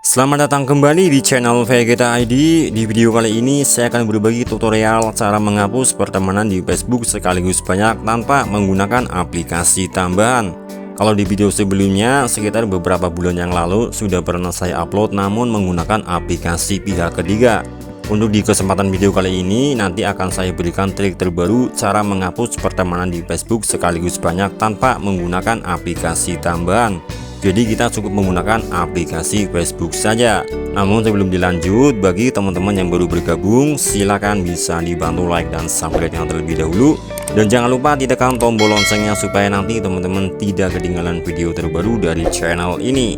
Selamat datang kembali di channel Vegeta ID. Di video kali ini saya akan berbagi tutorial cara menghapus pertemanan di Facebook sekaligus banyak tanpa menggunakan aplikasi tambahan. Kalau di video sebelumnya sekitar beberapa bulan yang lalu sudah pernah saya upload namun menggunakan aplikasi pihak ketiga. Untuk di kesempatan video kali ini nanti akan saya berikan trik terbaru cara menghapus pertemanan di Facebook sekaligus banyak tanpa menggunakan aplikasi tambahan. Jadi kita cukup menggunakan aplikasi Facebook saja. Namun sebelum dilanjut, bagi teman-teman yang baru bergabung, silakan bisa dibantu like dan subscribe-nya terlebih dahulu. Dan jangan lupa ditekan tombol loncengnya supaya nanti teman-teman tidak ketinggalan video terbaru dari channel ini.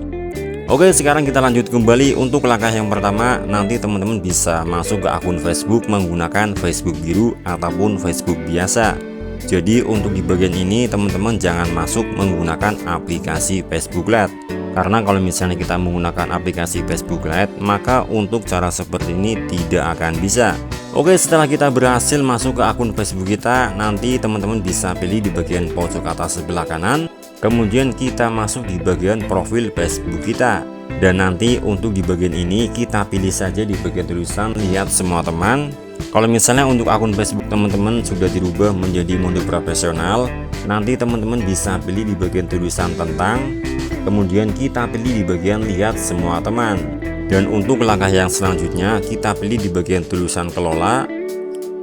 Oke, sekarang kita lanjut kembali. Untuk langkah yang pertama, nanti teman-teman bisa masuk ke akun Facebook menggunakan Facebook biru ataupun Facebook biasa. Jadi untuk di bagian ini teman-teman jangan masuk menggunakan aplikasi Facebook Lite. Karena kalau misalnya kita menggunakan aplikasi Facebook Lite, maka untuk cara seperti ini tidak akan bisa. Oke, setelah kita berhasil masuk ke akun Facebook kita, nanti teman-teman bisa pilih di bagian pojok atas sebelah kanan. Kemudian kita masuk di bagian profil Facebook kita. Dan nanti untuk di bagian ini kita pilih saja di bagian tulisan lihat semua teman. Kalau misalnya untuk akun Facebook teman-teman sudah dirubah menjadi mode profesional, nanti teman-teman bisa pilih di bagian tulisan tentang, kemudian kita pilih di bagian lihat semua teman. Dan untuk langkah yang selanjutnya kita pilih di bagian tulisan kelola.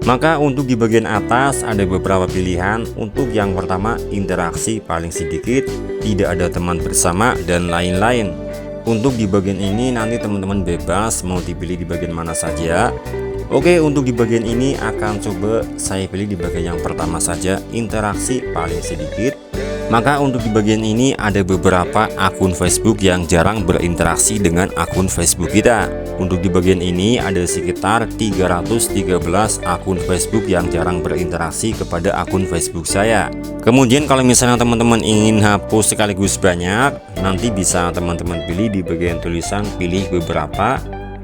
Maka untuk di bagian atas ada beberapa pilihan. Untuk yang pertama interaksi paling sedikit, tidak ada teman bersama dan lain-lain. Untuk di bagian ini nanti teman-teman bebas mau dipilih di bagian mana saja. Oke, untuk di bagian ini akan coba saya pilih di bagian yang pertama saja, interaksi paling sedikit. Maka untuk di bagian ini ada beberapa akun Facebook yang jarang berinteraksi dengan akun Facebook kita. Untuk di bagian ini ada sekitar 313 akun Facebook yang jarang berinteraksi kepada akun Facebook saya. Kemudian kalau misalnya teman-teman ingin hapus sekaligus banyak, nanti bisa teman-teman pilih di bagian tulisan pilih beberapa.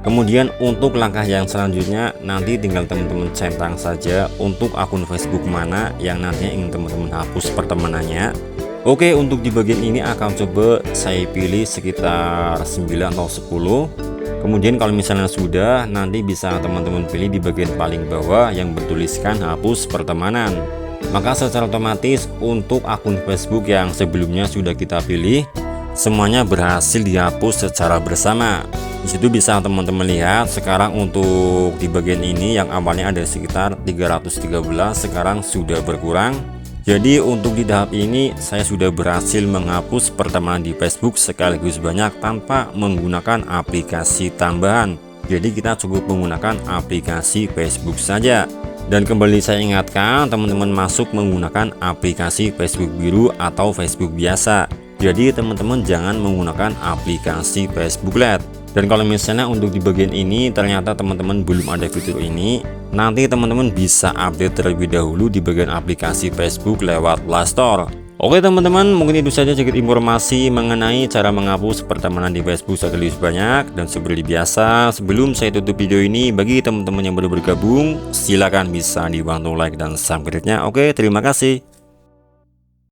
Kemudian untuk langkah yang selanjutnya nanti tinggal teman-teman centang saja untuk akun Facebook mana yang nantinya ingin teman-teman hapus pertemanannya. Oke, untuk di bagian ini akan coba saya pilih sekitar 9 atau 10. Kemudian kalau misalnya sudah, nanti bisa teman-teman pilih di bagian paling bawah yang bertuliskan hapus pertemanan. Maka secara otomatis untuk akun Facebook yang sebelumnya sudah kita pilih, semuanya berhasil dihapus secara bersama. Disitu bisa teman-teman lihat sekarang untuk di bagian ini yang awalnya ada sekitar 313 sekarang sudah berkurang. Jadi untuk di tahap ini saya sudah berhasil menghapus pertemanan di Facebook sekaligus banyak tanpa menggunakan aplikasi tambahan. Jadi kita cukup menggunakan aplikasi Facebook saja. Dan kembali saya ingatkan teman-teman masuk menggunakan aplikasi Facebook biru atau Facebook biasa. Jadi teman-teman jangan menggunakan aplikasi Facebook Lite. Dan kalau misalnya untuk di bagian ini ternyata teman-teman belum ada fitur ini, nanti teman-teman bisa update terlebih dahulu di bagian aplikasi Facebook lewat Play Store. Oke teman-teman, mungkin itu saja sedikit informasi mengenai cara menghapus pertemanan di Facebook sekaligus banyak. Dan seperti biasa, sebelum saya tutup video ini, bagi teman-teman yang baru bergabung, silakan bisa dibantu like dan subscribe-nya. Oke, terima kasih.